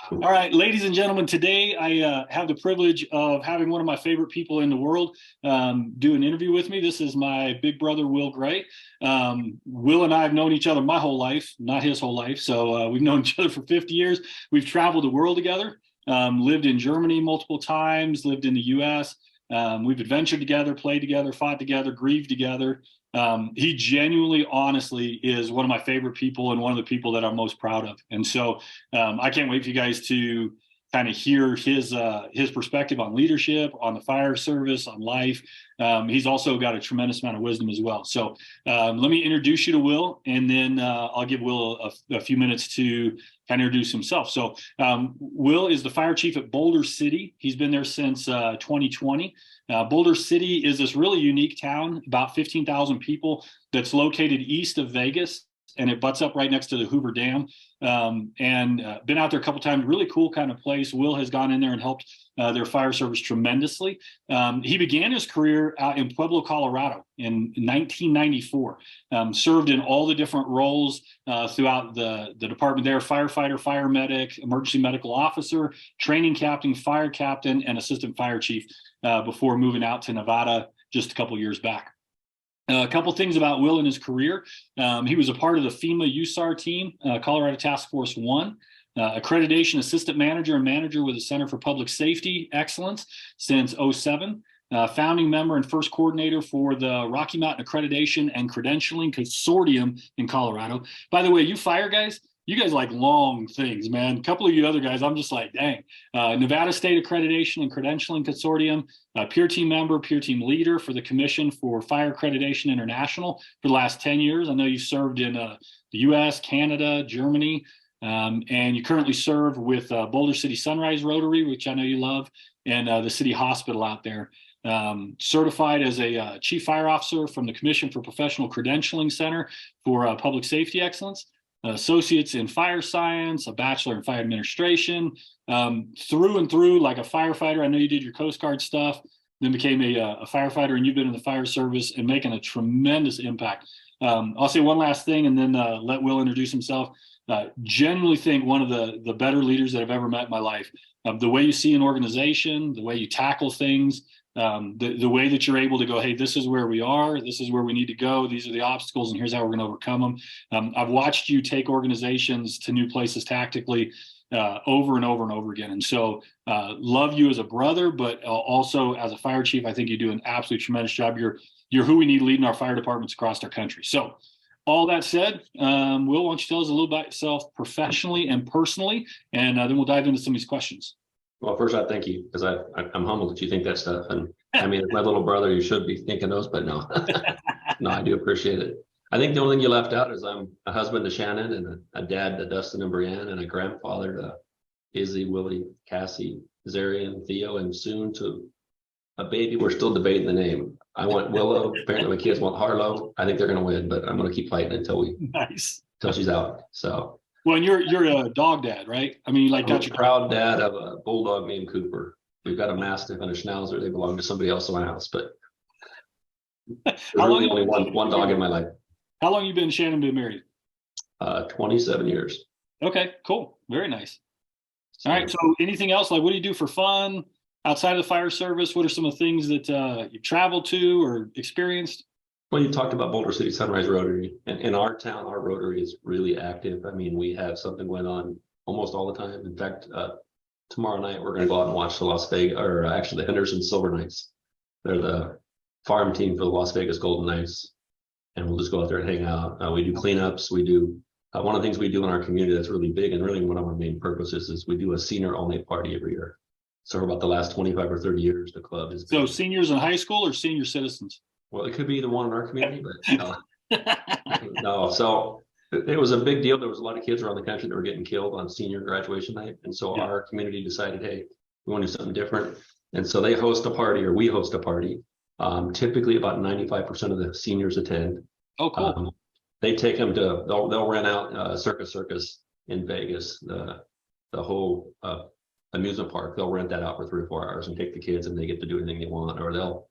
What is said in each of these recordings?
All right, ladies and gentlemen, today I have the privilege of having one of my favorite people in the world do an interview with me. This is my big brother, Will Gray. Will and I have known each other my whole life, not his whole life. So we've known each other for 50 years. We've traveled the world together, lived in Germany multiple times, lived in the US. We've adventured together, played together, fought together, grieved together. He genuinely, honestly is one of my favorite people and one of the people that I'm most proud of. And so I can't wait for you guys to kind of hear his perspective on leadership, on the fire service, on life. He's also got a tremendous amount of wisdom as well. So let me introduce you to Will, and then I'll give Will a few minutes to kind of introduce himself. So Will is the fire chief at Boulder City. He's been there since 2020. Boulder City is this really unique town, about 15,000 people, that's located east of Vegas, and it butts up right next to the Hoover Dam. Been out there a couple times. Really cool kind of place. Will has gone in there and helped their fire service tremendously. He began his career out in Pueblo, Colorado in 1994. Served in all the different roles throughout the department there: firefighter, fire medic, emergency medical officer, training captain, fire captain, and assistant fire chief before moving out to Nevada just a couple years back. A couple things about Will in his career. He was a part of the FEMA USAR team, Colorado Task Force 1, accreditation assistant manager and manager with the Center for Public Safety Excellence since '07. Founding member and first coordinator for the Rocky Mountain Accreditation and Credentialing Consortium in Colorado. By the way, you fire guys, you guys like long things, man. A couple of you other guys, I'm just like, dang. Nevada State Accreditation and Credentialing Consortium, peer team member, peer team leader for the Commission for Fire Accreditation International for the last 10 years. I know you served in the US, Canada, Germany, and you currently serve with Boulder City Sunrise Rotary, which I know you love, and the city hospital out there. Certified as a chief fire officer from the Commission for Professional Credentialing Center for Public Safety Excellence. Associates in fire science, a bachelor in fire administration, through and through like a firefighter. I know you did your Coast Guard stuff, then became a firefighter, and you've been in the fire service and making a tremendous impact. I'll say one last thing and then let Will introduce himself. Genuinely think one of the better leaders that I've ever met in my life. The way you see an organization, the way you tackle things, the way that you're able to go, hey, this is where we are, this is where we need to go, these are the obstacles, and here's how we're going to overcome them. I've watched you take organizations to new places tactically over and over and over again. And so love you as a brother, but also as a fire chief. I think you do an absolutely tremendous job. You're who we need leading our fire departments across our country. So all that said, Will, why don't you tell us a little about yourself professionally and personally, and then we'll dive into some of these questions. Well, first, I thank you because I'm humbled that you think that stuff. And I mean, as my little brother, you should be thinking those, but no, no, I do appreciate it. I think the only thing you left out is I'm a husband to Shannon and a dad to Dustin and Brianne and a grandfather to Izzy, Willie, Cassie, Zarian, Theo, and soon to a baby. We're still debating the name. I want Willow. Apparently my kids want Harlow. I think they're going to win, but I'm going to keep fighting until she's out. So. Well, and you're a dog dad, right? I mean, I'm a proud dad of a bulldog named Cooper. We've got a mastiff and a schnauzer. They belong to somebody else in my house, but there's really only one dog in my life. How long you Shannon been married? 27 years. Okay, cool. Very nice. All right. So anything else? Like, what do you do for fun outside of the fire service? What are some of the things that you've traveled to or experienced? Well, you talked about Boulder City Sunrise Rotary, and in our town, our Rotary is really active. I mean, we have something going on almost all the time. In fact, tomorrow night we're going to go out and watch the Las Vegas, or actually the Henderson Silver Knights. They're the farm team for the Las Vegas Golden Knights, and we'll just go out there and hang out. We do cleanups. We do one of the things we do in our community that's really big, and really one of our main purposes is we do a senior all-night party every year. So for about the last 25 or 30 years, the club is. So seniors in high school or senior citizens? Well, it could be the one in our community, but no. No. So it was a big deal. There was a lot of kids around the country that were getting killed on senior graduation night. And so our community decided, hey, we want to do something different. And so they host a party, or we host a party. Typically about 95% of the seniors attend. Oh, cool. They take them to, they'll rent out Circus in Vegas, the whole amusement park. They'll rent that out for 3 or 4 hours and take the kids, and they get to do anything they want, or they'll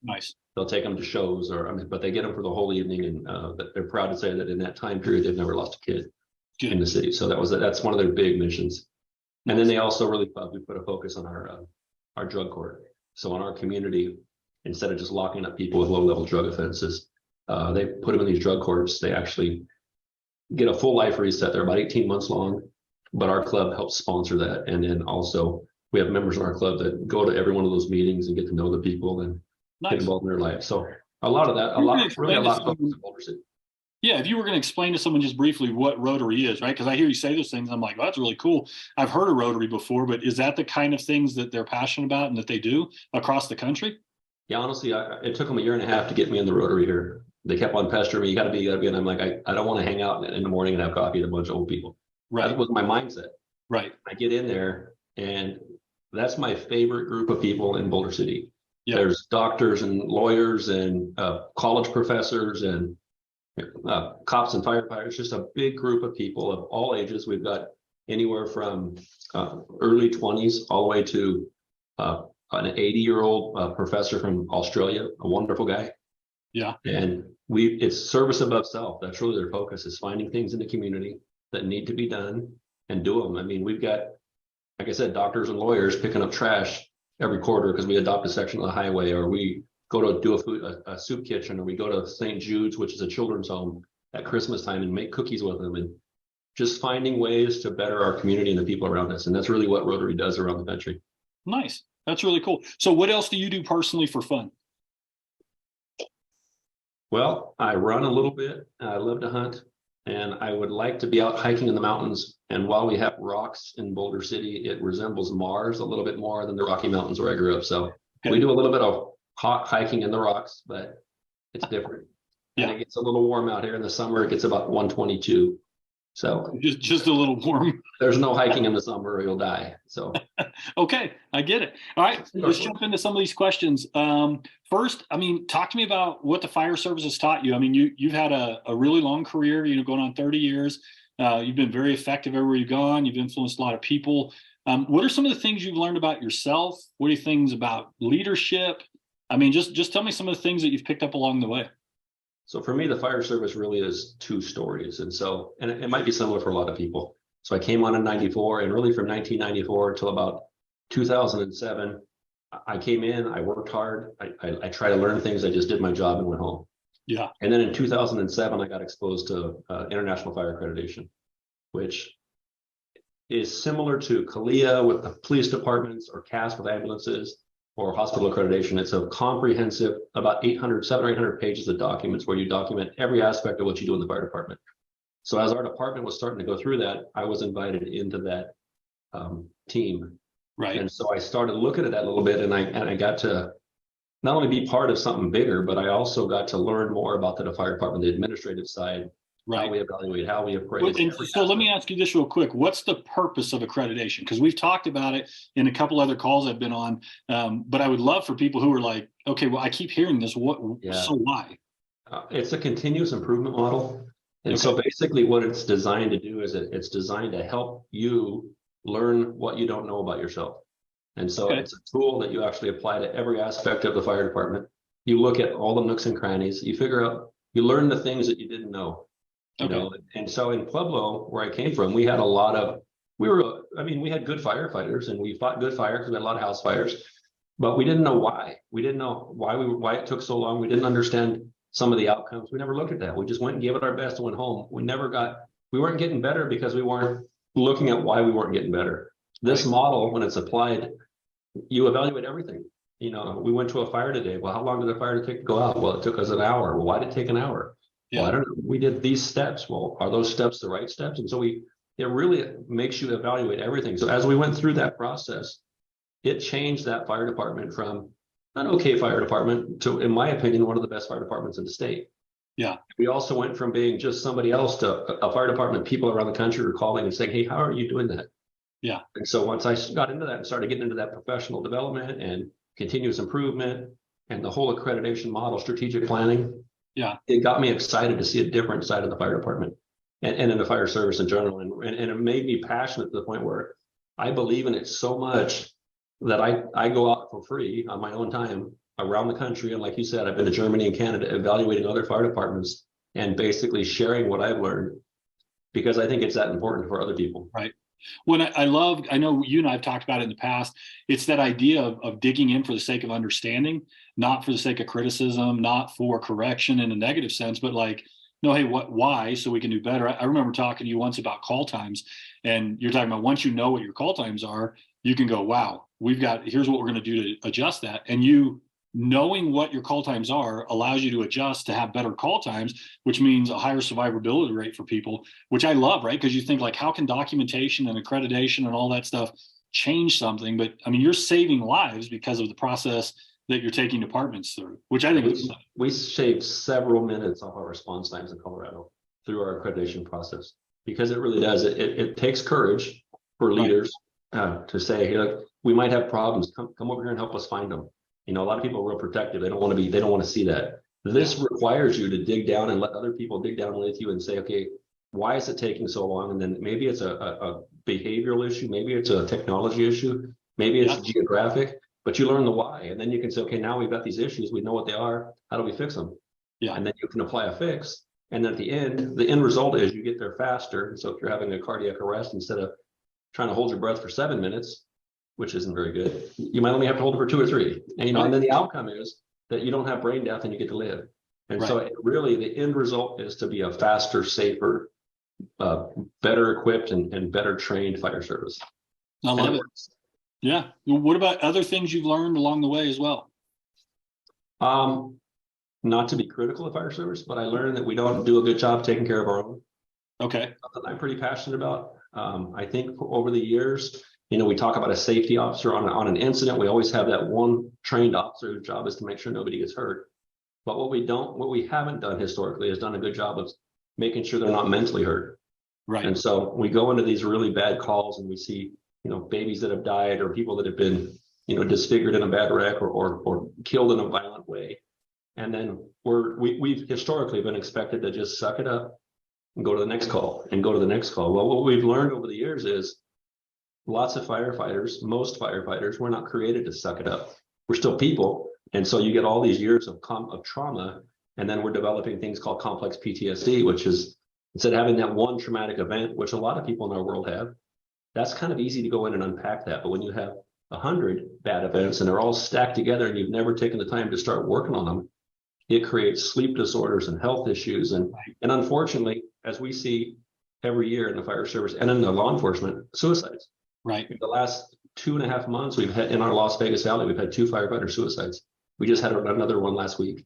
take them to shows, but they get them for the whole evening. And they're proud to say that in that time period, they've never lost a kid in the city. So that's one of their big missions. And then they also really we put a focus on our drug court. So in our community, instead of just locking up people with low-level drug offenses, they put them in these drug courts. They actually get a full life reset. They're about 18 months long, but our club helps sponsor that. And then also we have members in our club that go to every one of those meetings and get to know the people and get involved in their life. So a lot of that, really a lot of focus in Boulder City. Yeah, if you were going to explain to someone just briefly what Rotary is, right? Because I hear you say those things, I'm like, oh, that's really cool. I've heard of Rotary before, but is that the kind of things that they're passionate about and that they do across the country? Yeah, honestly, it took them 1.5 years to get me in the Rotary here. They kept on pestering me, you got to be, and I'm like, I don't want to hang out in the morning and have coffee with a bunch of old people. Right. That was my mindset. Right. I get in there, and that's my favorite group of people in Boulder City. Yep. There's doctors and lawyers and college professors and cops and firefighters, just a big group of people of all ages. We've got anywhere from early 20s all the way to an 80-year-old professor from Australia, a wonderful guy. Yeah. And it's service above self. That's really their focus, is finding things in the community that need to be done and do them. I mean, we've got, like I said, doctors and lawyers picking up trash every quarter because we adopt a section of the highway, or we go to do a soup kitchen, or we go to St. Jude's, which is a children's home, at Christmas time and make cookies with them, and just finding ways to better our community and the people around us. And that's really what Rotary does around the country. Nice. That's really cool. So what else do you do personally for fun? Well, I run a little bit. I love to hunt, and I would like to be out hiking in the mountains. And while we have rocks in Boulder City, it resembles Mars a little bit more than the Rocky Mountains where I grew up. So we do a little bit of hot hiking in the rocks, but it's different. Yeah. And it gets a little warm out here in the summer. It gets about 122. So just a little warm. There's no hiking in the summer or you'll die. So okay, I get it. All right, let's jump into some of these questions. First, I mean, talk to me about what the fire service has taught you. I mean, you've had a really long career, going on 30 years. You've been very effective everywhere you've gone. You've influenced a lot of people. What are some of the things you've learned about yourself? What are things about leadership? I mean, just tell me some of the things that you've picked up along the way. So for me, the fire service really is two stories. And it might be similar for a lot of people. So I came on in 94, and really from 1994 till about 2007, I came in, I worked hard. I tried to learn things. I just did my job and went home. Yeah. And then in 2007, I got exposed to International Fire Accreditation, which is similar to CALIA with the police departments, or CAS with ambulances, or hospital accreditation. It's a comprehensive, about 700 or 800 pages of documents where you document every aspect of what you do in the fire department. So as our department was starting to go through that, I was invited into that team. Right. And so I started looking at that a little bit, and I got to not only be part of something bigger, but I also got to learn more about the fire department, the administrative side. Right. How we evaluate, how we appraise. So let me ask you this real quick. What's the purpose of accreditation? Because we've talked about it in a couple other calls I've been on, but I would love for people who are like, okay, well, I keep hearing this. So why? It's a continuous improvement model. And so basically what it's designed to do is it's designed to help you learn what you don't know about yourself. And so it's a tool that you actually apply to every aspect of the fire department. You look at all the nooks and crannies, you learn the things that you didn't know. You know, and so in Pueblo, where I came from, we had we had good firefighters, and we fought good fires because we had a lot of house fires, but we didn't know why. We didn't know why it took so long. We didn't understand some of the outcomes. We never looked at that. We just went and gave it our best and went home. We weren't getting better because we weren't looking at why we weren't getting better. This model, when it's applied, you evaluate everything. We went to a fire today. Well, how long did the fire take to go out? Well, it took us an hour. Well, why did it take an hour? Yeah. Well, I don't know. We did these steps. Well, are those steps the right steps? And so it really makes you evaluate everything. So as we went through that process, it changed that fire department from an okay fire department to, in my opinion, one of the best fire departments in the state. Yeah. We also went from being just somebody else to a fire department. People around the country were calling and saying, hey, how are you doing that? Yeah. And so once I got into that and started getting into that professional development and continuous improvement and the whole accreditation model, strategic planning, it got me excited to see a different side of the fire department and in the fire service in general. And it made me passionate to the point where I believe in it so much that I go out for free on my own time around the country. And like you said, I've been to Germany and Canada evaluating other fire departments and basically sharing what I've learned, because I think it's that important for other people. Right. When I know you and I have talked about it in the past, it's that idea of digging in for the sake of understanding, not for the sake of criticism, not for correction in a negative sense, but like, no, hey, why, so we can do better. I remember talking to you once about call times, and you're talking about once you know what your call times are, you can go, wow, here's what we're going to do to adjust that. And you knowing what your call times are allows you to adjust to have better call times, which means a higher survivability rate for people, which I love, right? Because you think like, how can documentation and accreditation and all that stuff change something? But I mean, you're saving lives because of the process that you're taking departments through, which I think is We saved several minutes off our response times in Colorado through our accreditation process, because it really does. It takes courage for leaders to say, hey, look, we might have problems. Come over here and help us find them. You know, a lot of people are real protective. They don't want to see that. This requires you to dig down and let other people dig down with you and say, okay, why is it taking so long? And then maybe it's a behavioral issue. Maybe it's a technology issue. Maybe it's geographic, but you learn the why. And then you can say, okay, now we've got these issues. We know what they are. How do we fix them? Yeah. And then you can apply a fix. And then at the end result is you get there faster. So if you're having a cardiac arrest, instead of trying to hold your breath for 7 minutes, which isn't very good, you might only have to hold it for 2 or 3. And, and then the outcome is that you don't have brain death and you get to live. And so really the end result is to be a faster, safer, better equipped and better trained fire service. I love it. Yeah. What about other things you've learned along the way as well? Not to be critical of fire service, but I learned that we don't do a good job taking care of our own. Okay. Something I'm pretty passionate about. I think over the years, we talk about a safety officer on an incident. We always have that one trained officer whose job is to make sure nobody gets hurt. But what we haven't done historically is done a good job of making sure they're not mentally hurt. Right. And so we go into these really bad calls and we see, babies that have died or people that have been, disfigured in a bad wreck or killed in a violent way. And then we've historically been expected to just suck it up and go to the next call and go to the next call. Well, what we've learned over the years is most firefighters, we're not created to suck it up. We're still people. And so you get all these years of trauma, and then we're developing things called complex PTSD, which is instead of having that one traumatic event, which a lot of people in our world have, that's kind of easy to go in and unpack that. But when you have 100 bad events and they're all stacked together and you've never taken the time to start working on them, it creates sleep disorders and health issues. And unfortunately, as we see every year in the fire service and in the law enforcement, suicides. Right. The last 2.5 months, we've had in our Las Vegas Valley, we've had 2 firefighter suicides. We just had another one last week.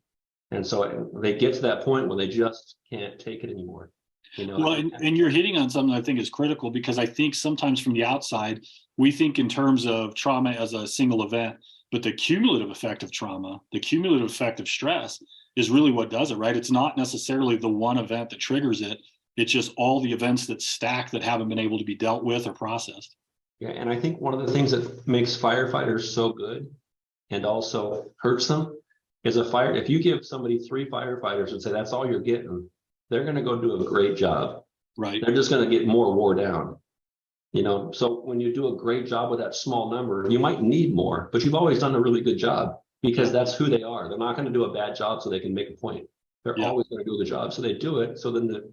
And so they get to that point where they just can't take it anymore. Well, and you're hitting on something I think is critical, because I think sometimes from the outside, we think in terms of trauma as a single event, but the cumulative effect of trauma, the cumulative effect of stress is really what does it, right? It's not necessarily the one event that triggers it. It's just all the events that stack that haven't been able to be dealt with or processed. Yeah, and I think one of the things that makes firefighters so good and also hurts them is if you give somebody 3 firefighters and say that's all you're getting, they're going to go do a great job. Right. They're just going to get more wore down. So when you do a great job with that small number, you might need more, but you've always done a really good job because that's who they are. They're not going to do a bad job so they can make a point. They're always going to do the job. So they do it. So then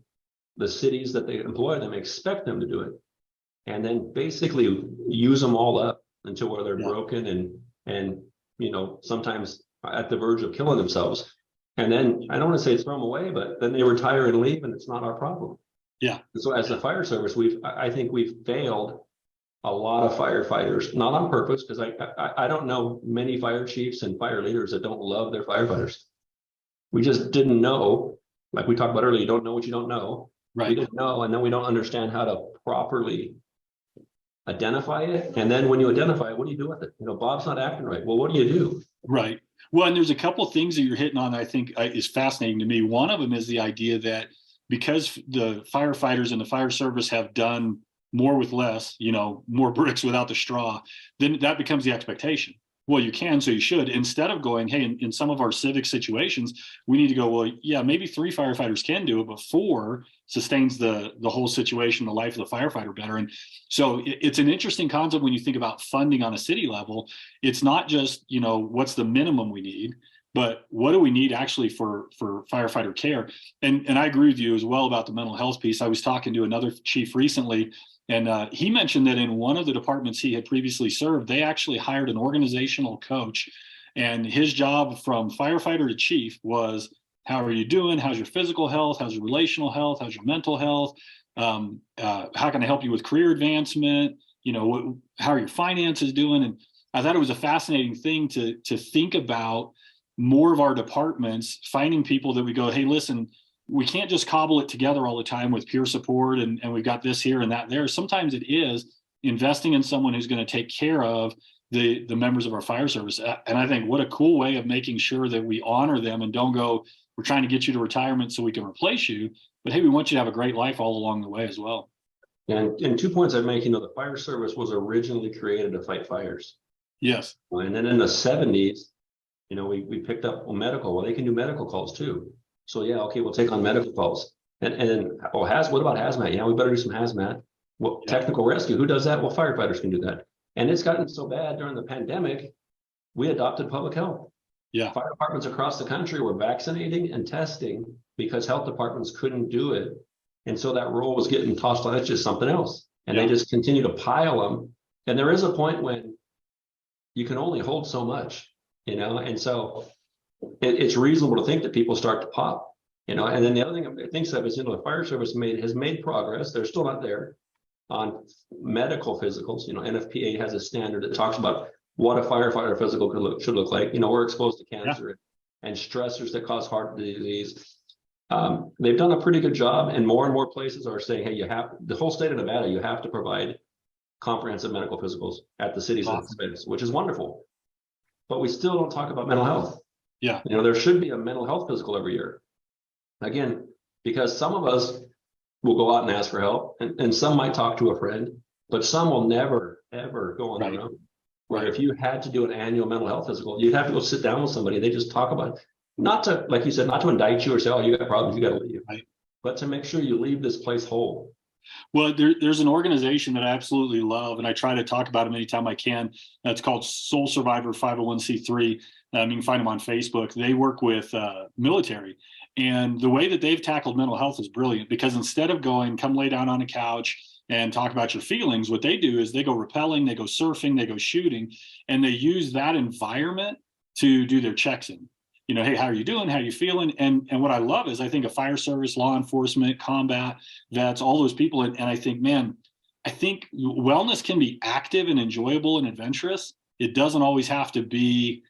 the cities that they employ them expect them to do it. And then basically use them all up until where they're broken and sometimes at the verge of killing themselves. And then I don't want to say throw them away, but then they retire and leave and it's not our problem. Yeah. And so as the fire service, I think we've failed a lot of firefighters, not on purpose, because I don't know many fire chiefs and fire leaders that don't love their firefighters. We just didn't know, like we talked about earlier, you don't know what you don't know. Right. We didn't know, and then we don't understand how to properly identify it. And then when you identify it, what do you do with it? Bob's not acting right. Well, what do you do? Right. Well, and there's a couple of things that you're hitting on that I think is fascinating to me. One of them is the idea that because the firefighters and the fire service have done more with less, more bricks without the straw, then that becomes the expectation. Well, you can, so you should, instead of going, hey, in some of our civic situations, we need to go, well, yeah, maybe 3 firefighters can do it, but 4 sustains the whole situation, the life of the firefighter better. And so it's an interesting concept when you think about funding on a city level. It's not just, what's the minimum we need, but what do we need actually for firefighter care? And I agree with you as well about the mental health piece. I was talking to another chief recently And he mentioned that in one of the departments he had previously served, they actually hired an organizational coach. And his job from firefighter to chief was, how are you doing? How's your physical health? How's your relational health? How's your mental health? How can I help you with career advancement? How are your finances doing? And I thought it was a fascinating thing to think about more of our departments, finding people that we go, hey, listen, we can't just cobble it together all the time with peer support and we've got this here and that there. Sometimes it is investing in someone who's going to take care of the members of our fire service. And I think what a cool way of making sure that we honor them and don't go, we're trying to get you to retirement so we can replace you, but hey, we want you to have a great life all along the way as well. And 2 points I'd make, the fire service was originally created to fight fires. Yes. And then in the 70s, we picked up medical. Well, they can do medical calls too. So yeah, okay, we'll take on medical calls. And what about hazmat? Yeah, we better do some hazmat. Well, technical rescue, who does that? Well, firefighters can do that. And it's gotten so bad during the pandemic, we adopted public health. Yeah. Fire departments across the country were vaccinating and testing because health departments couldn't do it. And so that role was getting tossed on. It's just something else. And they just continue to pile them. And there is a point when you can only hold so much, and so it's reasonable to think that people start to pop, and then the other thing I think of is, the fire service has made progress. They're still not there on medical physicals. NFPA has a standard that talks about what a firefighter physical should look like. We're exposed to cancer and stressors that cause heart disease. They've done a pretty good job, and more places are saying, hey, the whole state of Nevada, you have to provide comprehensive medical physicals at the city's expense, which is wonderful. But we still don't talk about mental health. Yeah. There should be a mental health physical every year. Again, because some of us will go out and ask for help, and some might talk to a friend, but some will never, ever go on their own. Where if you had to do an annual mental health physical, you'd have to go sit down with somebody. They just talk about it. Not to, like you said, not to indict you or say, oh, you got problems, you got to leave. But to make sure you leave this place whole. Well, there's an organization that I absolutely love, and I try to talk about them anytime I can. It's called Soul Survivor 501c3. You can find them on Facebook. They work with military. And the way that they've tackled mental health is brilliant, because instead of going, come lay down on a couch and talk about your feelings, what they do is they go rappelling, they go surfing, they go shooting, and they use that environment to do their checks in. Hey, how are you doing? How are you feeling? And what I love is I think of fire service, law enforcement, combat, vets, all those people. And I think, I think wellness can be active and enjoyable and adventurous. It doesn't always have to be,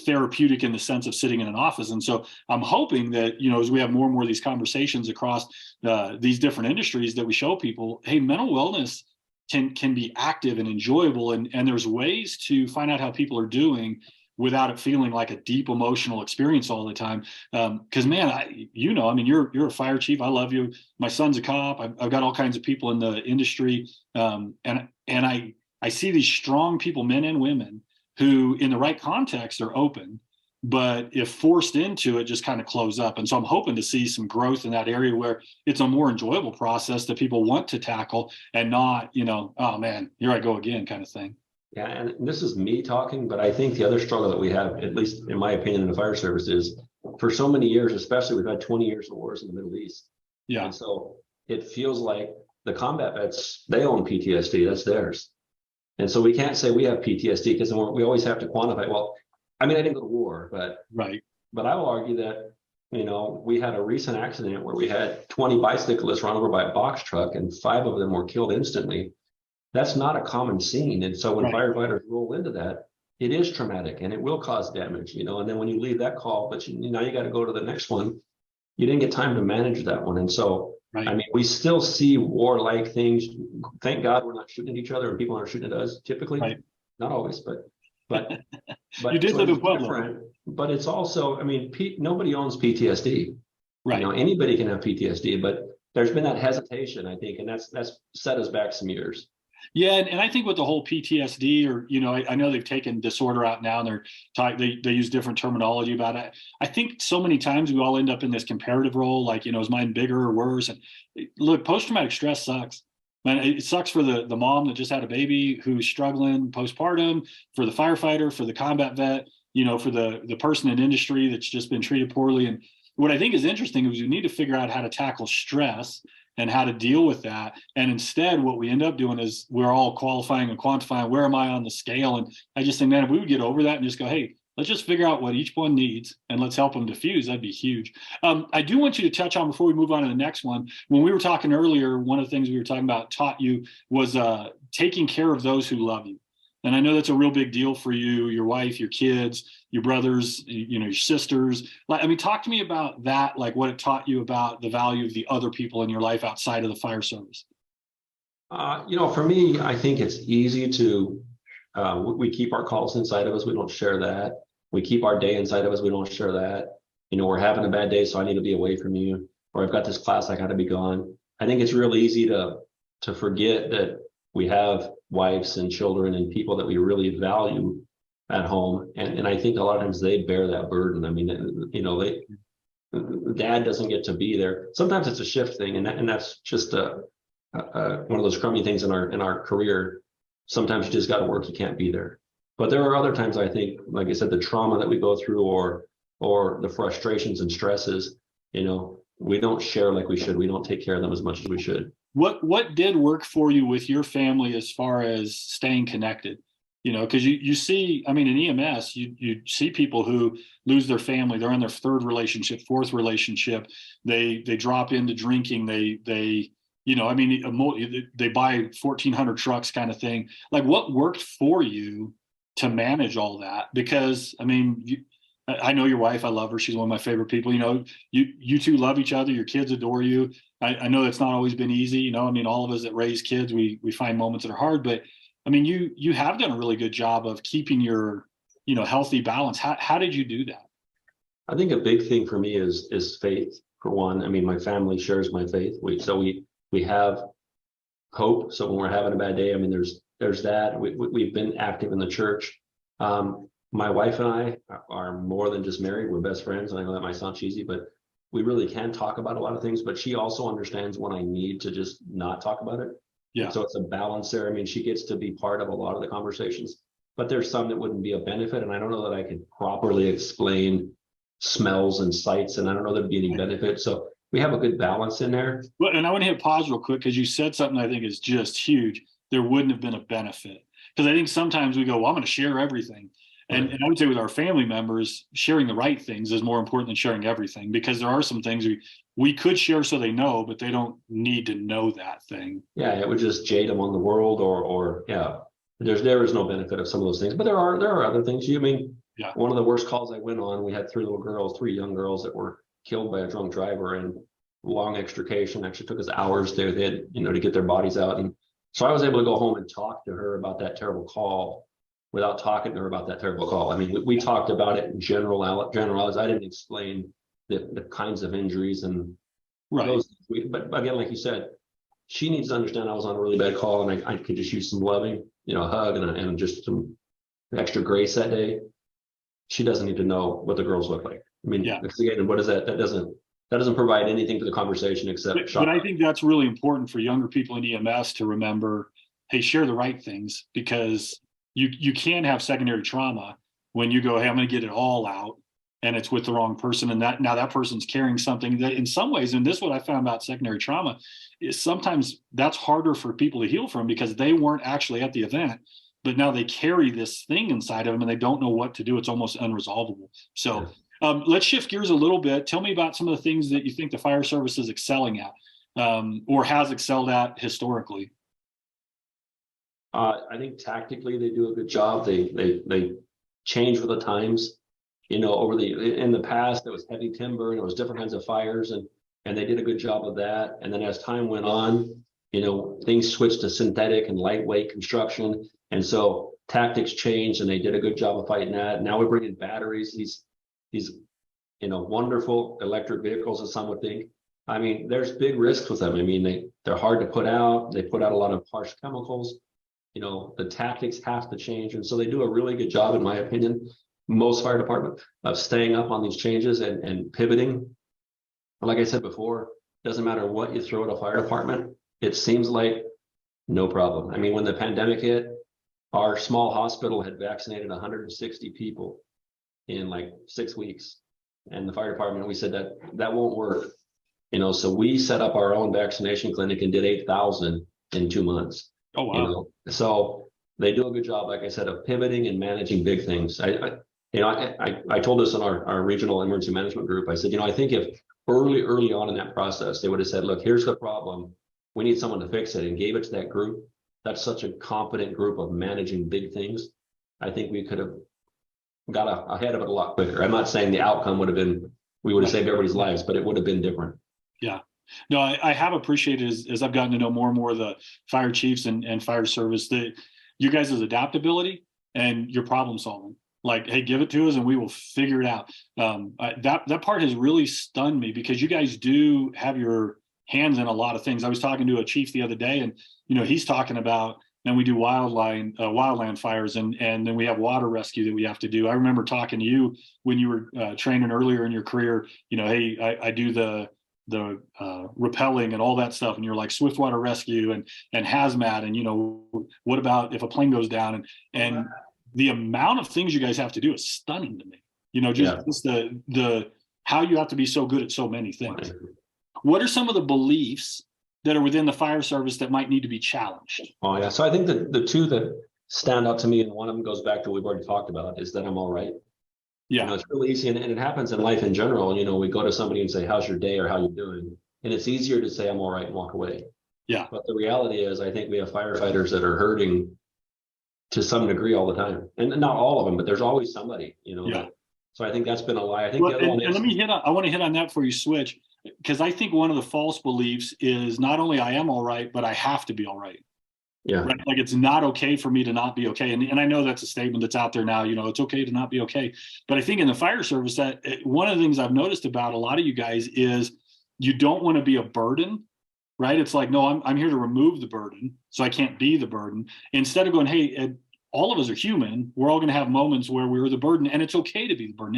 therapeutic in the sense of sitting in an office. And so I'm hoping that, as we have more and more of these conversations across these different industries, that we show people, hey, mental wellness can be active and enjoyable. And there's ways to find out how people are doing without it feeling like a deep emotional experience all the time. Because you're a fire chief. I love you. My son's a cop. I've got all kinds of people in the industry. And I see these strong people, men and women, who in the right context are open, but if forced into it, just kind of close up. And so I'm hoping to see some growth in that area where it's a more enjoyable process that people want to tackle, and not, oh man, here I go again kind of thing. Yeah, and this is me talking, but I think the other struggle that we have, at least in my opinion, in the fire service, is for so many years, especially we've had 20 years of wars in the Middle East. Yeah. And so it feels like the combat vets, they own PTSD, that's theirs. And so we can't say we have PTSD, because we always have to quantify. Well, I didn't go to war, but I will argue that, we had a recent accident where we had 20 bicyclists run over by a box truck, and 5 of them were killed instantly. That's not a common scene. And so when firefighters roll into that, it is traumatic and it will cause damage, and then when you leave that call, but now you got to go to the next one, you didn't get time to manage that one. And so, we still see war-like things. Thank God we're not shooting at each other and people aren't shooting at us typically. Not always, but you did live in Pueblo. But it's also, nobody owns PTSD. Anybody can have PTSD, but there's been that hesitation, I think, and that's set us back some years. Yeah, and I think with the whole PTSD, or I know they've taken disorder out now, and they use different terminology about it. I think so many times we all end up in this comparative role, like, is mine bigger or worse? And look, post-traumatic stress sucks. Man, it sucks for the mom that just had a baby who's struggling postpartum, for the firefighter, for the combat vet, for the person in industry that's just been treated poorly. And what I think is interesting is we need to figure out how to tackle stress and how to deal with that. And instead, what we end up doing is we're all qualifying and quantifying, where am I on the scale? And I just think, man, if we would get over that and just go, hey, let's just figure out what each one needs and let's help them diffuse, that'd be huge. I do want you to touch on, before we move on to the next one, when we were talking earlier, one of the things we were talking about taught you was taking care of those who love you. And I know that's a real big deal for you, your wife, your kids, your brothers, your sisters. Like, I mean, talk to me about that, like what it taught you about the value of the other people in your life outside of the fire service. For me, I think it's easy to, we keep our calls inside of us. We don't share that. We keep our day inside of us. We don't share that. We're having a bad day, so I need to be away from you. Or I've got this class, I got to be gone. I think it's real easy to forget that we have wives and children and people that we really value at home. And I think a lot of times they bear that burden. I mean, dad doesn't get to be there. Sometimes it's a shift thing, and that's just one of those crummy things in our career. Sometimes you just got to work, you can't be there. But there are other times, I think, like I said, the trauma that we go through or the frustrations and stresses, we don't share like we should. We don't take care of them as much as we should. What did work for you with your family as far as staying connected? Because you see, I mean, in EMS, you see people who lose their family. They're in their third relationship, fourth relationship. They drop into drinking. They they buy 1,400 trucks kind of thing. Like, what worked for you to manage all that? Because, I mean, I know your wife. I love her. She's one of my favorite people. You two love each other. Your kids adore you. I know it's not always been easy. I mean, all of us that raise kids, we find moments that are hard. But I mean, you have done a really good job of keeping your healthy balance. How did you do that? I think a big thing for me is faith, for one. I mean, my family shares my faith. We have hope. So when we're having a bad day, I mean, there's that. We've been active in the church. My wife and I are more than just married. We're best friends. And I know that might sound cheesy, but we really can talk about a lot of things. But she also understands when I need to just not talk about it. Yeah. So it's a balance there. I mean, she gets to be part of a lot of the conversations, but there's some that wouldn't be a benefit. And I don't know that I could properly explain smells and sights, and I don't know there'd be any benefit. So we have a good balance in there. Well, and I want to hit pause real quick because you said something I think is just huge. There wouldn't have been a benefit. Because I think sometimes we go, well, I'm going to share everything. And I would say with our family members, sharing the right things is more important than sharing everything, because there are some things we could share so they know, but they don't need to know that thing. Yeah, it would just jade them on the world, or there is no benefit of some of those things. But there are other things. One of the worst calls I went on, we had three young girls that were killed by a drunk driver, and long extrication. Actually took us hours there. They had, to get their bodies out. And so I was able to go home and talk to her about that terrible call without talking to her about that terrible call. I mean, we talked about it in generalities. I didn't explain the kinds of injuries and those. But again, like you said, she needs to understand I was on a really bad call, and I could just use some loving, a hug and just some extra grace that day. She doesn't need to know what the girls look like. I mean, because again, what is that? That doesn't provide anything to the conversation except shock. But I think that's really important for younger people in EMS to remember, hey, share the right things, because you can have secondary trauma when you go, hey, I'm going to get it all out, and it's with the wrong person. And that person's carrying something that in some ways, and this is what I found about secondary trauma, is sometimes that's harder for people to heal from because they weren't actually at the event, but now they carry this thing inside of them and they don't know what to do. It's almost unresolvable. So let's shift gears a little bit. Tell me about some of the things that you think the fire service is excelling at, or has excelled at historically. I think tactically they do a good job. They change with the times. In the past, there was heavy timber and it was different kinds of fires, and they did a good job of that. And then as time went on, things switched to synthetic and lightweight construction, and so tactics changed, and they did a good job of fighting that. Now we bring in batteries, these wonderful electric vehicles, as some would think. I mean, there's big risks with them. I mean, they're hard to put out. They put out a lot of harsh chemicals. The tactics have to change. And so they do a really good job, in my opinion, most fire department, of staying up on these changes and pivoting. Like I said before, doesn't matter what you throw at a fire department, it seems like no problem. I mean, when the pandemic hit, our small hospital had vaccinated 160 people in like 6 weeks. And the fire department, we said that won't work. So we set up our own vaccination clinic and did 8,000 in 2 months. Oh, wow. So they do a good job, like I said, of pivoting and managing big things. I told this in our regional emergency management group. I said, I think if early on in that process, they would have said, look, here's the problem. We need someone to fix it, and gave it to that group. That's such a competent group of managing big things. I think we could have got ahead of it a lot quicker. I'm not saying the outcome would have been, we would have saved everybody's lives, but it would have been different. Yeah. No, I have appreciated as I've gotten to know more and more of the fire chiefs and fire service, that you guys' adaptability and your problem solving. Like, hey, give it to us and we will figure it out. That part has really stunned me, because you guys do have your hands in a lot of things. I was talking to a chief the other day, and he's talking about, and we do wildland fires, and then we have water rescue that we have to do. I remember talking to you when you were training earlier in your career. Hey, I do the rappelling and all that stuff, and you're like swiftwater rescue and hazmat, and what about if a plane goes down, and the amount of things you guys have to do is stunning to me. Just the how you have to be so good at so many things. What are some of the beliefs that are within the fire service that might need to be challenged? Oh yeah, so I think that the two that stand out to me, and one of them goes back to what we've already talked about, is that I'm all right. Yeah. It's really easy, and it happens in life in general. We go to somebody and say, how's your day, or how you doing? And it's easier to say I'm all right and walk away. Yeah. But the reality is, I think we have firefighters that are hurting to some degree all the time. And not all of them, but there's always somebody, Yeah. So I think that's been a lie. I think the other one is, I want to hit on that before you switch, because I think one of the false beliefs is not only I am all right, but I have to be all right. Yeah. Right. Like, it's not okay for me to not be okay. And I know that's a statement that's out there now, it's okay to not be okay. But I think in the fire service, that one of the things I've noticed about a lot of you guys is you don't want to be a burden, right? It's like, no, I'm here to remove the burden, so I can't be the burden. Instead of going, hey, all of us are human. We're all going to have moments where we're the burden, and it's okay to be the burden.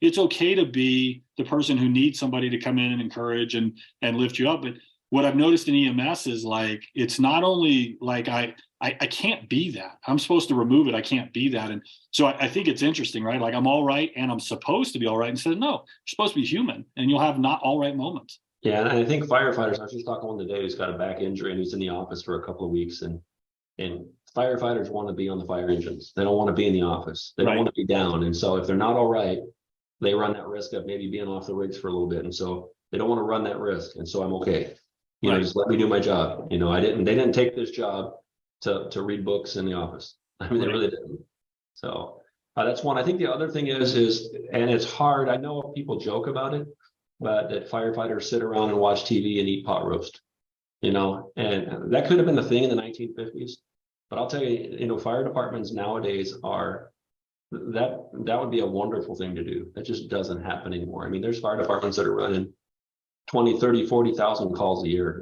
It's okay to be the person who needs somebody to come in and encourage and lift you up. But what I've noticed in EMS is, like, it's not only like I can't be that. I'm supposed to remove it. I can't be that. And so I think it's interesting, right? Like, I'm all right and I'm supposed to be all right. Instead of, no, you're supposed to be human, and you'll have not all right moments. Yeah, and I think firefighters, I was just talking to one today who's got a back injury and he's in the office for a couple of weeks, and firefighters want to be on the fire engines. They don't want to be in the office. They don't want to be down. And so if they're not all right, they run that risk of maybe being off the rigs for a little bit. And so they don't want to run that risk. And so I'm okay. Just let me do my job. They didn't take this job to read books in the office. I mean, they really didn't. So that's one. I think the other thing is, and it's hard. I know people joke about it, but that firefighters sit around and watch TV and eat pot roast, and that could have been the thing in the 1950s. But I'll tell you, fire departments nowadays that would be a wonderful thing to do. That just doesn't happen anymore. I mean, there's fire departments that are running 20, 30, 40,000 calls a year,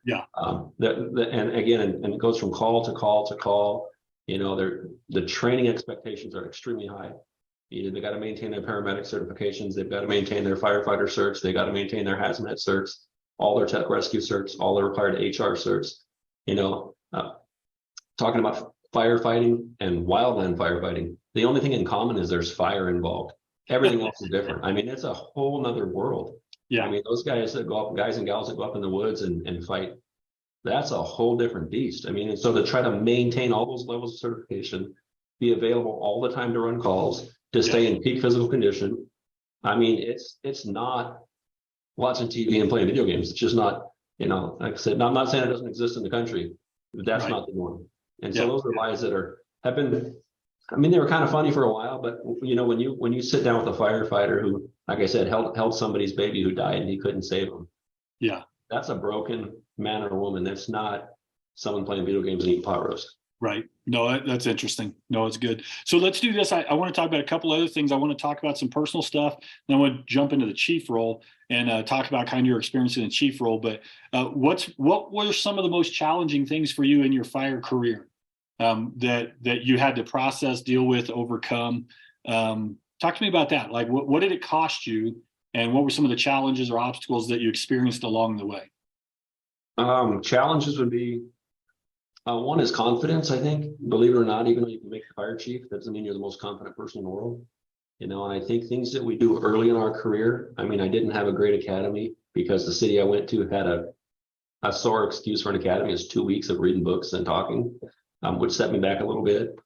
Yeah. And again, and it goes from call to call to call. The training expectations are extremely high. They got to maintain their paramedic certifications. They've got to maintain their firefighter certs. They got to maintain their hazmat certs, all their tech rescue certs, all their required HR certs. Talking about firefighting and wildland firefighting, the only thing in common is there's fire involved. Everything else is different. I mean, it's a whole nother world. Yeah. I mean, those guys and gals that go up in the woods and fight, that's a whole different beast. I mean, and so to try to maintain all those levels of certification, be available all the time to run calls, to stay in peak physical condition. I mean, it's not watching TV and playing video games. It's just not, like I said, I'm not saying it doesn't exist in the country, but that's not the norm. And so those are lies that have been, I mean, they were kind of funny for a while, but when you sit down with a firefighter who, like I said, held somebody's baby who died and he couldn't save them. Yeah. That's a broken man or woman. That's not someone playing video games and eating pot roast. Right. No, that's interesting. No, it's good. So let's do this. I want to talk about a couple other things. I want to talk about some personal stuff. Then I want to jump into the chief role and talk about kind of your experience in the chief role. But what were some of the most challenging things for you in your fire career that you had to process, deal with, overcome? Talk to me about that. Like, what did it cost you, and what were some of the challenges or obstacles that you experienced along the way? Challenges would be, one is confidence, I think. Believe it or not, even though you can make the fire chief, that doesn't mean you're the most confident person in the world. And I think things that we do early in our career, I mean, I didn't have a great academy because the city I went to had a sore excuse for an academy is 2 weeks of reading books and talking, which set me back a little bit.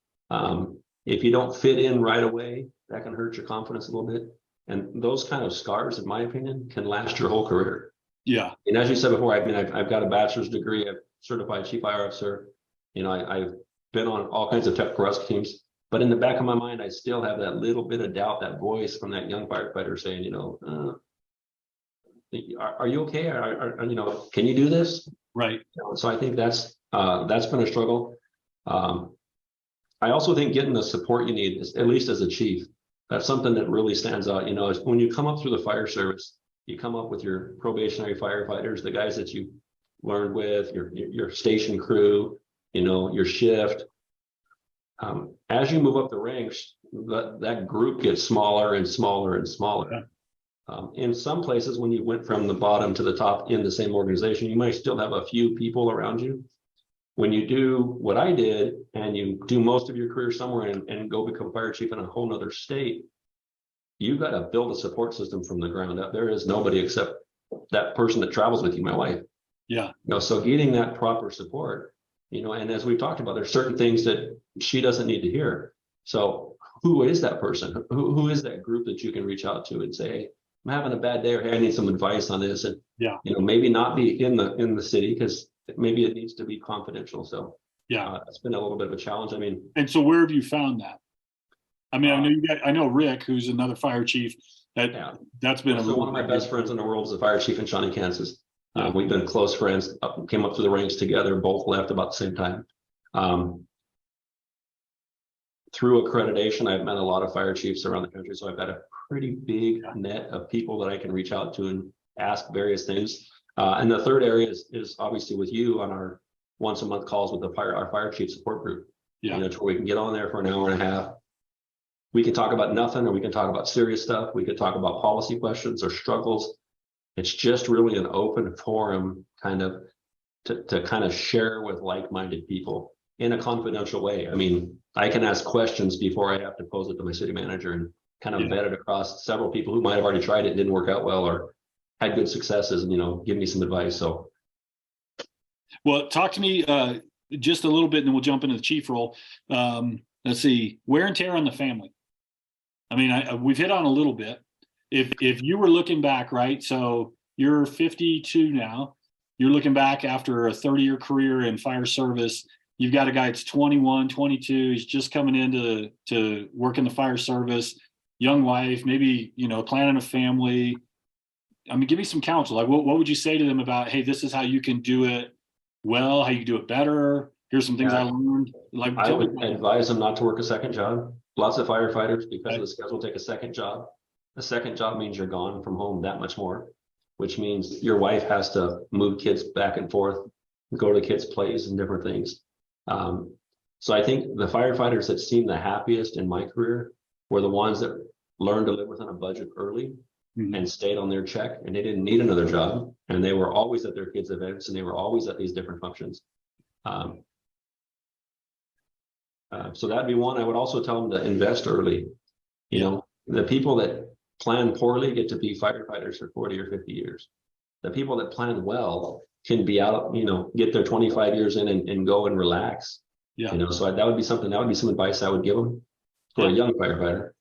If you don't fit in right away, that can hurt your confidence a little bit. And those kind of scars, in my opinion, can last your whole career. Yeah. And as you said before, I mean, I've got a bachelor's degree, I'm certified chief fire officer. I've been on all kinds of technical rescue teams, but in the back of my mind, I still have that little bit of doubt, that voice from that young firefighter saying, are you okay? Can you do this? Right. So I think that's been a struggle. I also think getting the support you need, at least as a chief, that's something that really stands out. Is when you come up through the fire service, you come up with your probationary firefighters, the guys that you learned with, your station crew, your shift. As you move up the ranks, that group gets smaller and smaller and smaller. Yeah. In some places, when you went from the bottom to the top in the same organization, you might still have a few people around you. When you do what I did and you do most of your career somewhere and go become fire chief in a whole nother state, you've got to build a support system from the ground up. There is nobody except that person that travels with you, my wife. Yeah. So getting that proper support, and as we've talked about, there's certain things that she doesn't need to hear. So who is that person? Who is that group that you can reach out to and say, hey, I'm having a bad day, or hey, I need some advice on this. And yeah, maybe not be in the city because maybe it needs to be confidential. So yeah, it's been a little bit of a challenge. I mean, and so where have you found that? I mean, I know Rick, who's another fire chief. That's been one of my best friends in the world is the fire chief in Shawnee, Kansas. Yeah. We've been close friends. Came up through the ranks together. Both left about the same time. Through accreditation, I've met a lot of fire chiefs around the country, so I've got a pretty big net of people that I can reach out to and ask various things. And the third area is obviously with you on our once a month calls with our fire chief support group. Yeah, where we can get on there for an hour and a half. We can talk about nothing, or we can talk about serious stuff. We could talk about policy questions or struggles. It's just really an open forum, kind of to kind of share with like-minded people in a confidential way. I mean, I can ask questions before I have to pose it to my city manager and kind of vet it across several people who might have already tried it and didn't work out well, or had good successes, and give me some advice. So, well, talk to me just a little bit, and then we'll jump into the chief role. Let's see, wear and tear on the family. I mean, we've hit on a little bit. If you were looking back, right? So you're 52 now. You're looking back after a 30-year career in fire service. You've got a guy that's 21, 22. He's just coming into to work in the fire service. Young wife, maybe planning a family. I mean, give me some counsel. Like, what would you say to them about, hey, this is how you can do it well, how you can do it better? Here's some things I learned. Like, I would advise them not to work a second job. Lots of firefighters, because of the schedule, take a second job. A second job means you're gone from home that much more, which means your wife has to move kids back and forth, go to the kids' plays and different things. So I think the firefighters that seemed the happiest in my career were the ones that learned to live within a budget early and stayed on their check, and they didn't need another job, and they were always at their kids' events, and they were always at these different functions. So that'd be one. I would also tell them to invest early. The people that plan poorly get to be firefighters for 40 or 50 years. The people that plan well can be out, get their 25 years in and go and relax. Yeah. So that would be some advice I would give them for a young firefighter.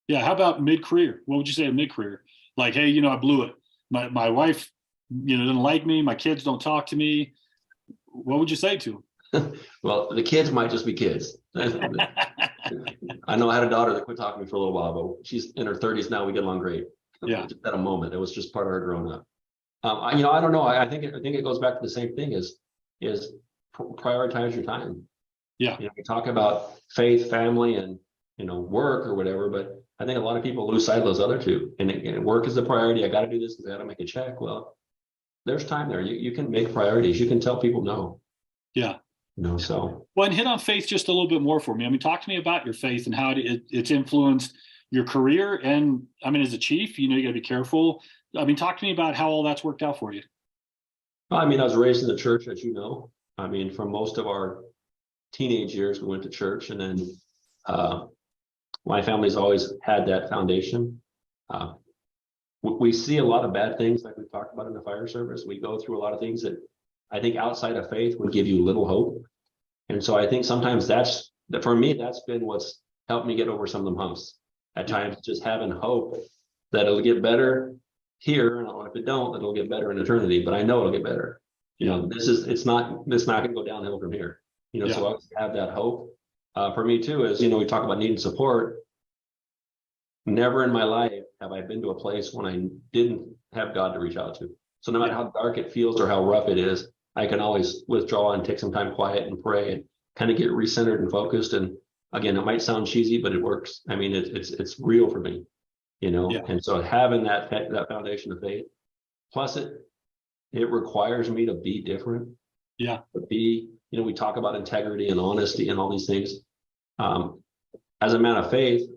Yeah. How about mid-career? What would you say of mid-career? Like, hey, I blew it. My wife, doesn't like me. My kids don't talk to me. What would you say to them? Well, the kids might just be kids. I know I had a daughter that quit talking to me for a little while, but she's in her 30s now. We get along great. Yeah. At a moment, it was just part of her growing up. I don't know. I think it goes back to the same thing: is prioritize your time. Yeah. We talk about faith, family, and work or whatever, but I think a lot of people lose sight of those other two. And work is the priority. I got to do this because I got to make a check. Well, there's time there. You can make priorities. You can tell people no. Yeah. So. Well, and hit on faith just a little bit more for me. I mean, talk to me about your faith and how it's influenced your career. And I mean, as a chief, you got to be careful. I mean, talk to me about how all that's worked out for you. I mean, I was raised in the church, as you know. I mean, for most of our teenage years, we went to church, and then my family's always had that foundation. Uh, we see a lot of bad things, like we talked about in the fire service. We go through a lot of things that I think outside of faith would give you little hope. And so I think sometimes for me, that's been what's helped me get over some of the humps. At times, just having hope that it'll get better here, and if it don't, it'll get better in eternity. But I know it'll get better. It's not going to go downhill from here. So I always have that hope. For me too, is we talk about needing support. Never in my life have I been to a place when I didn't have God to reach out to. So no matter how dark it feels or how rough it is, I can always withdraw and take some time quiet and pray and kind of get recentered and focused. And again, it might sound cheesy, but it works. I mean, it's real for me, And so having that foundation of faith, plus it requires me to be different. Yeah. To be, we talk about integrity and honesty and all these things. As a man of faith,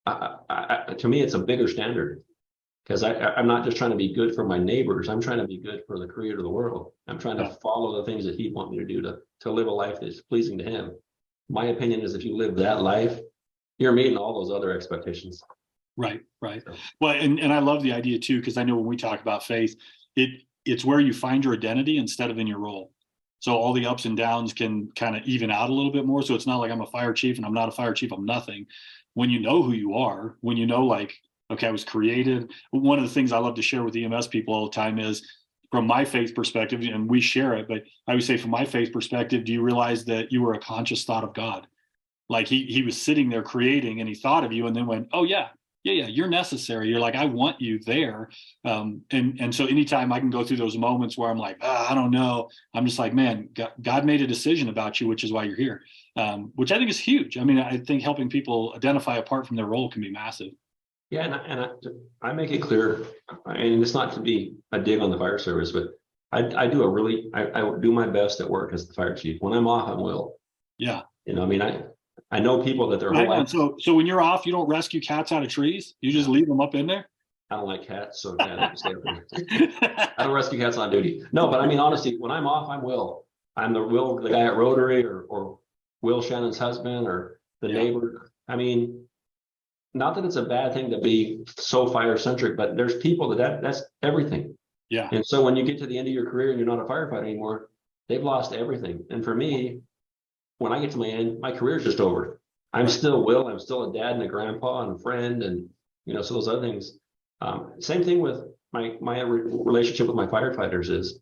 to me, it's a bigger standard, because I'm not just trying to be good for my neighbors. I'm trying to be good for the creator of the world. I'm trying to follow the things that he'd want me to do to live a life that's pleasing to him. My opinion is, if you live that life, you're meeting all those other expectations. Right. Well, and I love the idea too, because I know when we talk about faith, it's where you find your identity instead of in your role. So all the ups and downs can kind of even out a little bit more. So it's not like I'm a fire chief and I'm not a fire chief, I'm nothing. When you know who you are, when you know, like, okay, I was created. One of the things I love to share with EMS people all the time is, from my faith perspective, and we share it, but I would say from my faith perspective, do you realize that you were a conscious thought of God? Like he was sitting there creating, and he thought of you and then went, oh yeah, you're necessary. You're like, I want you there. And so anytime I can go through those moments where I'm like, I don't know, I'm just like, man, God made a decision about you, which is why you're here. Which I think is huge. I mean, I think helping people identify apart from their role can be massive. Yeah, and I make it clear, and it's not to be a dig on the fire service, but I do my best at work as the fire chief. When I'm off, I'm Will. Yeah. I mean, I know people that they're whole so when you're off, you don't rescue cats out of trees? You just leave them up in there? I don't like cats, so I stay up there. I don't rescue cats on duty. No, but I mean, honestly, when I'm off, I'm Will. I'm the guy at Rotary, or Will Shannon's husband, or the neighbor. I mean, not that it's a bad thing to be so fire centric, but there's people that's everything. Yeah. And so when you get to the end of your career and you're not a firefighter anymore, they've lost everything. And for me, when I get to my end, my career's just over. I'm still Will. I'm still a dad and a grandpa and a friend, and so those other things. Same thing with my relationship with my firefighters is,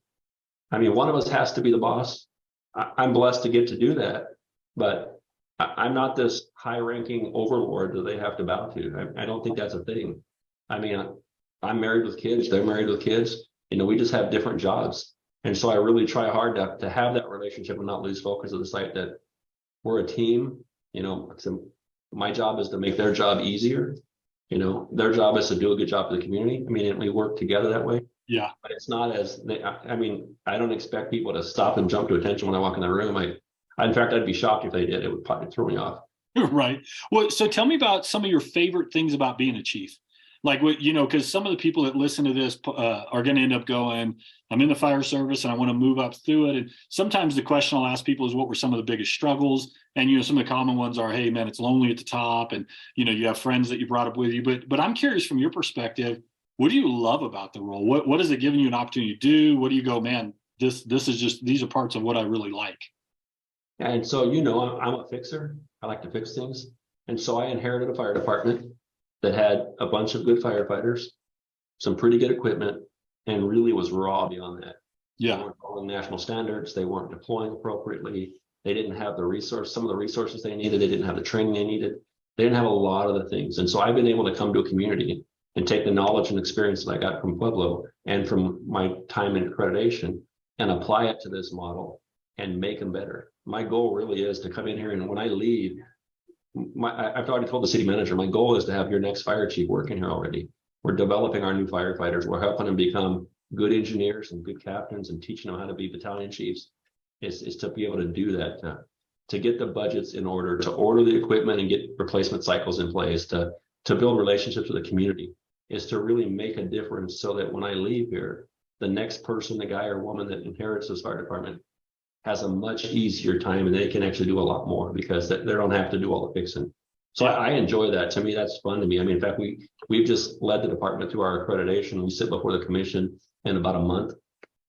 I mean, one of us has to be the boss. I'm blessed to get to do that, but I'm not this high-ranking overlord that they have to bow to. I don't think that's a thing. I mean, I'm married with kids. They're married with kids. We just have different jobs. And so I really try hard to have that relationship and not lose focus of the sight that we're a team. So my job is to make their job easier. Their job is to do a good job for the community. I mean, and we work together that way. Yeah. But it's not I don't expect people to stop and jump to attention when I walk in the room. In fact, I'd be shocked if they did. It would probably throw me off. Right. Well, so tell me about some of your favorite things about being a chief. Like, what, because some of the people that listen to this are going to end up going, I'm in the fire service and I want to move up through it. And sometimes the question I'll ask people is, what were some of the biggest struggles? And, some of the common ones are, hey, man, it's lonely at the top. And, you have friends that you brought up with you. But I'm curious, from your perspective, what do you love about the role? What is it giving you an opportunity to do? What do you go, man, this is just, these are parts of what I really like. And so, I'm a fixer. I like to fix things. And so I inherited a fire department that had a bunch of good firefighters, some pretty good equipment, and really was raw beyond that. Yeah. They weren't following national standards. They weren't deploying appropriately. They didn't have some of the resources they needed. They didn't have the training they needed. They didn't have a lot of the things. And so I've been able to come to a community and take the knowledge and experience that I got from Pueblo and from my time in accreditation and apply it to this model and make them better. My goal really is to come in here, and when I leave, I've already told the city manager, my goal is to have your next fire chief working here already. We're developing our new firefighters. We're helping them become good engineers and good captains and teaching them how to be battalion chiefs. Is to be able to do that, to get the budgets in order, to order the equipment and get replacement cycles in place, to build relationships with the community, is to really make a difference so that when I leave here, the next person, the guy or woman that inherits this fire department, has a much easier time and they can actually do a lot more because they don't have to do all the fixing. So Yeah. I enjoy that. To me, that's fun to me. I mean, in fact, we've just led the department through our accreditation. We sit before the commission in about a month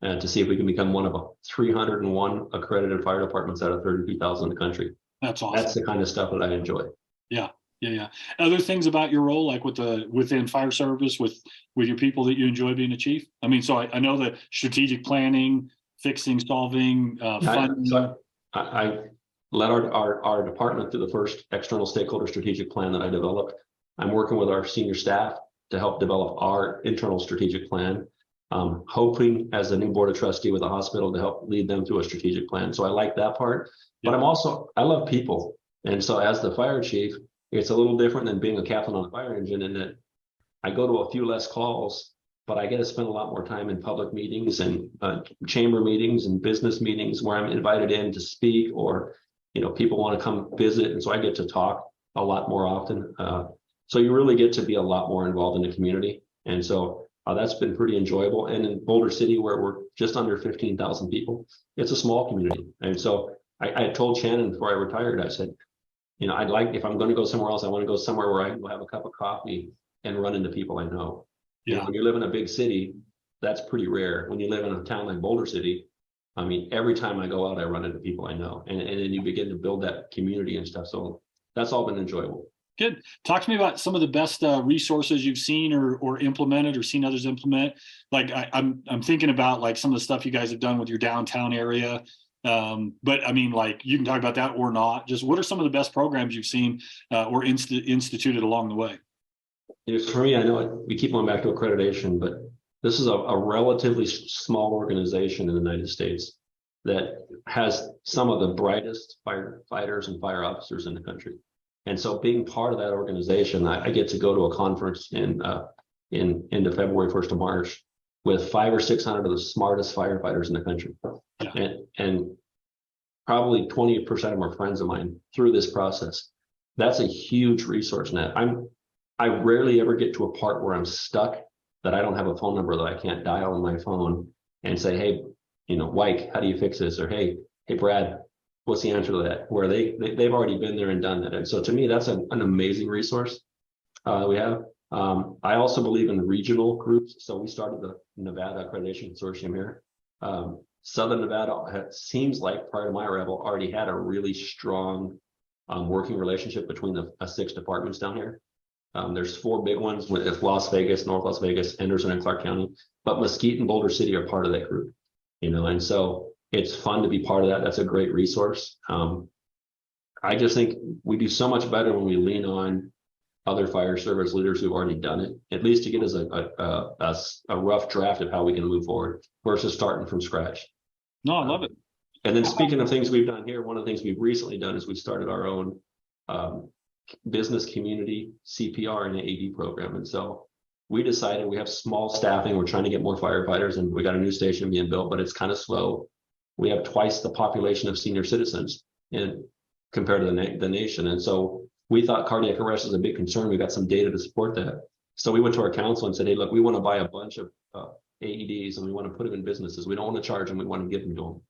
to see if we can become one of 301 accredited fire departments out of 32,000 in the country. That's That's awesome. the kind of stuff that I enjoy. Yeah. Yeah. Yeah. Other things about your role, like within fire service with your people that you enjoy being a chief? I mean, so I know the strategic planning, fixing, solving, funding. So I led our department through the first external stakeholder strategic plan that I developed. I'm working with our senior staff to help develop our internal strategic plan. Hoping as a new board of trustee with the hospital to help lead them through a strategic plan. So I like that part, but Yeah. I love people. And so as the fire chief, it's a little different than being a captain on a fire engine in that I go to a few less calls, but I get to spend a lot more time in public meetings and chamber meetings and business meetings where I'm invited in to speak, or people want to come visit, and so I get to talk a lot more often. So you really get to be a lot more involved in the community, and so that's been pretty enjoyable. And in Boulder City, where we're just under 15,000 people, it's a small community, and so I told Shannon before I retired, I said, I'd like, if I'm going to go somewhere else, I want to go somewhere where I can go have a cup of coffee and run into people I know. Yeah. When you live in a big city, that's pretty rare. When you live in a town like Boulder City, I mean, every time I go out, I run into people I know, and then you begin to build that community and stuff. So that's all been enjoyable. Good. Talk to me about some of the best resources you've seen or implemented or seen others implement. Like I'm thinking about like some of the stuff you guys have done with your downtown area. But I mean, like you can talk about that or not. Just what are some of the best programs you've seen or instituted along the way? For me, I know we keep going back to accreditation, but this is a relatively small organization in the United States that has some of the brightest firefighters and fire officers in the country. And so being part of that organization, I get to go to a conference in into February, 1st of March with 500 or 600 of the smartest firefighters in the country. Yeah. And probably 20% of them are friends of mine through this process. That's a huge resource net. I rarely ever get to a part where I'm stuck that I don't have a phone number that I can't dial on my phone and say, hey, Wyke, how do you fix this? Or hey, Brad, what's the answer to that? Where they've already been there and done that. And so to me, that's an amazing resource we have. I also believe in regional groups. So we started the Nevada Accreditation Consortium here. Southern Nevada seems like prior to my arrival already had a really strong working relationship between the 6 departments down here. There's 4 big ones with Las Vegas, North Las Vegas, Henderson, and Clark County, but Mesquite and Boulder City are part of that group, and so it's fun to be part of that. That's a great resource. I just think we do so much better when we lean on other fire service leaders who've already done it, at least to get us a rough draft of how we can move forward versus starting from scratch. No, I love it. And then speaking of things we've done here, one of the things we've recently done is we started our own business community CPR and AED program. And so we decided we have small staffing. We're trying to get more firefighters, and we got a new station being built, but it's kind of slow. We have twice the population of senior citizens compared to the nation. And so we thought cardiac arrest is a big concern. We got some data to support that. So we went to our council and said, hey, look, we want to buy a bunch of AEDs and we want to put them in businesses. We don't want to charge them. We want to give them to them.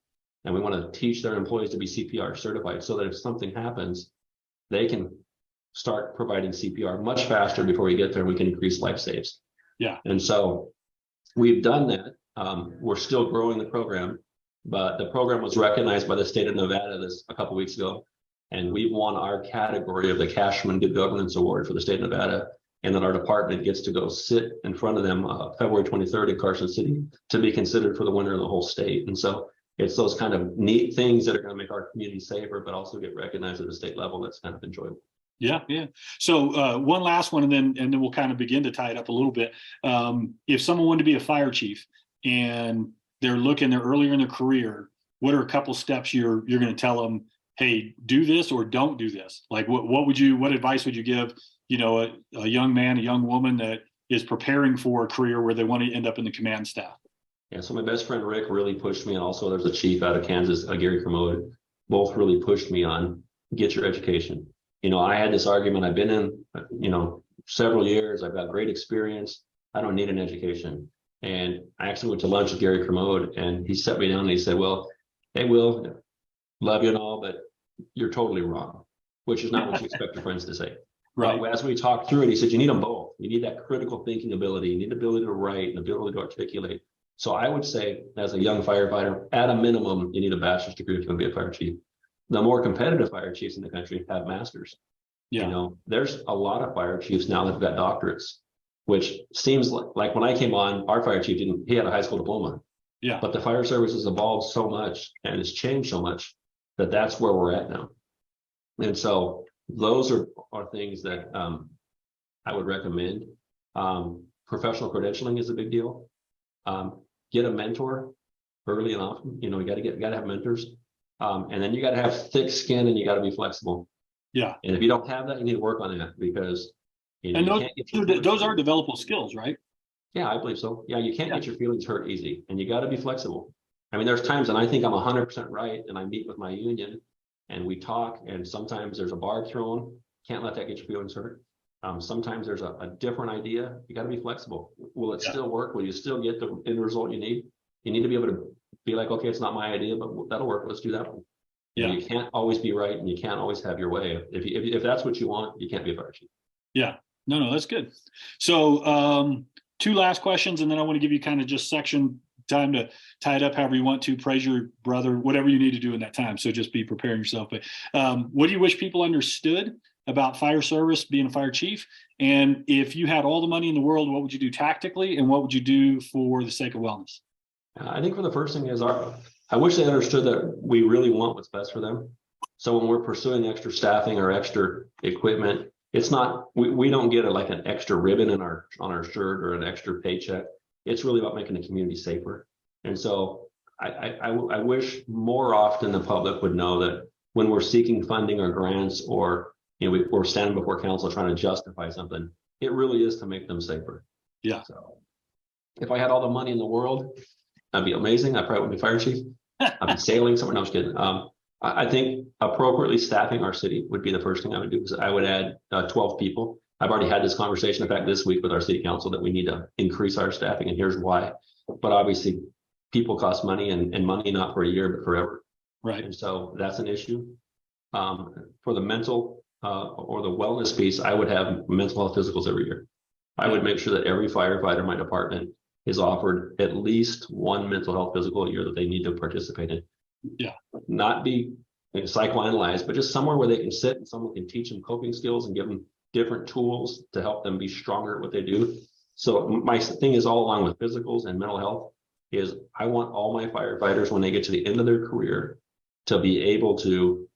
And we want to teach their employees to be CPR certified so that if something happens, they can start providing CPR much faster before we get there, and we can increase life saves. Yeah. And so we've done that. We're still growing the program, but the program was recognized by the state of Nevada a couple of weeks ago. And we've won our category of the Cashman Good Governance Award for the state of Nevada. And then our department gets to go sit in front of them February 23rd in Carson City to be considered for the winner of the whole state. And so it's those kind of neat things that are going to make our community safer, but also get recognized at the state level. That's kind of enjoyable. Yeah, yeah. So one last one, and then we'll kind of begin to tie it up a little bit. If someone wanted to be a fire chief and they're earlier in their career, what are a couple steps you're going to tell them? Hey, do this or don't do this. Like, what advice would you give? A young man, a young woman that is preparing for a career where they want to end up in the command staff. Yeah. So my best friend Rick really pushed me, and also there's a chief out of Kansas, Gary Kermode, both really pushed me on get your education. I had this argument. I've been in, several years. I've got great experience. I don't need an education. And I actually went to lunch with Gary Kermode, and he sat me down and he said, well, hey, Will, love you and all, but you're totally wrong. which is not what you expect your friends to say. Right. But as we talked through it, he said, you need them both. You need that critical thinking ability. You need the ability to write and the ability to articulate. So I would say, as a young firefighter, at a minimum, you need a bachelor's degree if you're going to be a fire chief. The more competitive fire chiefs in the country have masters. Yeah. You know, there's a lot of fire chiefs now that've got doctorates, which seems like when I came on, our fire chief he had a high school diploma. Yeah. But the fire service has evolved so much and it's changed so much that that's where we're at now. And so those are things that I would recommend. Professional credentialing is a big deal. Get a mentor early and often. You know, you got to have mentors, and then you got to have thick skin and you got to be flexible. Yeah. And if you don't have that, you need to work on that because you know, and you those, can't get those are developable skills, right? Yeah, I believe so. Yeah, you can't get your feelings hurt easy, and you got to be flexible. I mean, there's times, and I think I'm 100% right, and I meet with my union, and we talk, and sometimes there's a barb thrown. Can't let that get your feelings hurt. Sometimes there's a different idea. You got to be flexible. Will it still work? Will you still get the end result you need? You need to be able to be like, okay, it's not my idea, but that'll work. Let's do that one. You know, you can't always be right, and you can't always have your way. If that's what you want, you can't be a fire chief. Yeah. No, that's good. So two last questions, and then I want to give you kind of just section time to tie it up however you want to, praise your brother, whatever you need to do in that time. So just be preparing yourself. But what do you wish people understood about fire service, being a fire chief? And if you had all the money in the world, what would you do tactically, and what would you do for the sake of wellness? I think for the first thing is I wish they understood that we really want what's best for them. So when we're pursuing extra staffing or extra equipment, it's not, we don't get like an extra ribbon on our shirt or an extra paycheck. It's really about making the community safer. And so I wish more often the public would know that when we're seeking funding or grants, or you know, we're standing before council trying to justify something, it really is to make them safer. Yeah. So if I had all the money in the world, that'd be amazing. I probably would be fire chief. I'd be sailing somewhere. No, I was kidding. I think appropriately staffing our city would be the first thing I would do, because I would add 12 people. I've already had this conversation, in fact, this week with our city council, that we need to increase our staffing, and here's why. But obviously, people cost money, and money not for a year, but forever. Right. And so that's an issue. For the mental or the wellness piece, I would have mental health physicals every year. I would make sure that every firefighter in my department is offered at least one mental health physical a year that they need to participate in. Yeah. Not be psychoanalyzed, but just somewhere where they can sit and someone can teach them coping skills and give them different tools to help them be stronger at what they do. So my thing is, all along with physicals and mental health, is I want all my firefighters, when they get to the end of their career, to be able to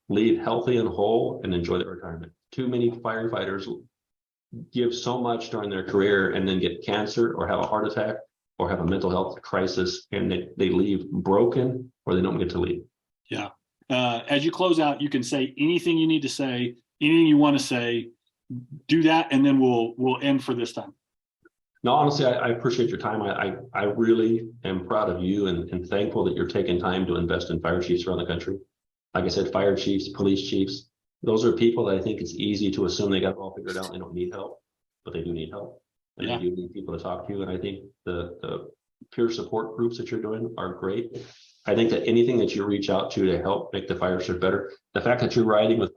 leave healthy and whole and enjoy their retirement. Too many firefighters give so much during their career and then get cancer or have a heart attack or have a mental health crisis, and they leave broken, or they don't get to leave. Yeah. As you close out, you can say anything you need to say, anything you want to say, do that, and then we'll end for this time. No, honestly, I appreciate your time. I really am proud of you and thankful that you're taking time to invest in fire chiefs around the country. Like I said, fire chiefs, police chiefs, those are people that I think it's easy to assume they got it all figured out and they don't need help, but they do need help. And they do need people to talk to. And I think the peer support groups that you're doing are great. I think that anything that you reach out to help make the fire service better, the fact that you're riding with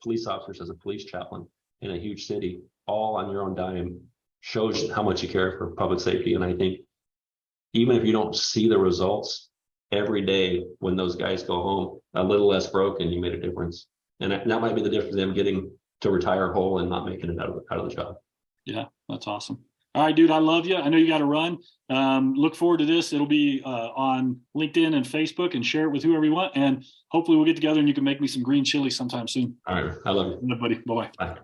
police officers as a police chaplain in a huge city, all on your own dime, shows how much you care for public safety. And I think even if you don't see the results every day, when those guys go home a little less broken, you made a difference. And that might be the difference in them getting to retire whole and not making it out of the job. Yeah, that's awesome. All right, dude, I love you. I know you got to run. Look forward to this. It'll be on LinkedIn and Facebook, and share it with whoever you want. And hopefully we'll get together and you can make me some green chili sometime soon. All right. I love you. Buddy. Bye-bye. Bye.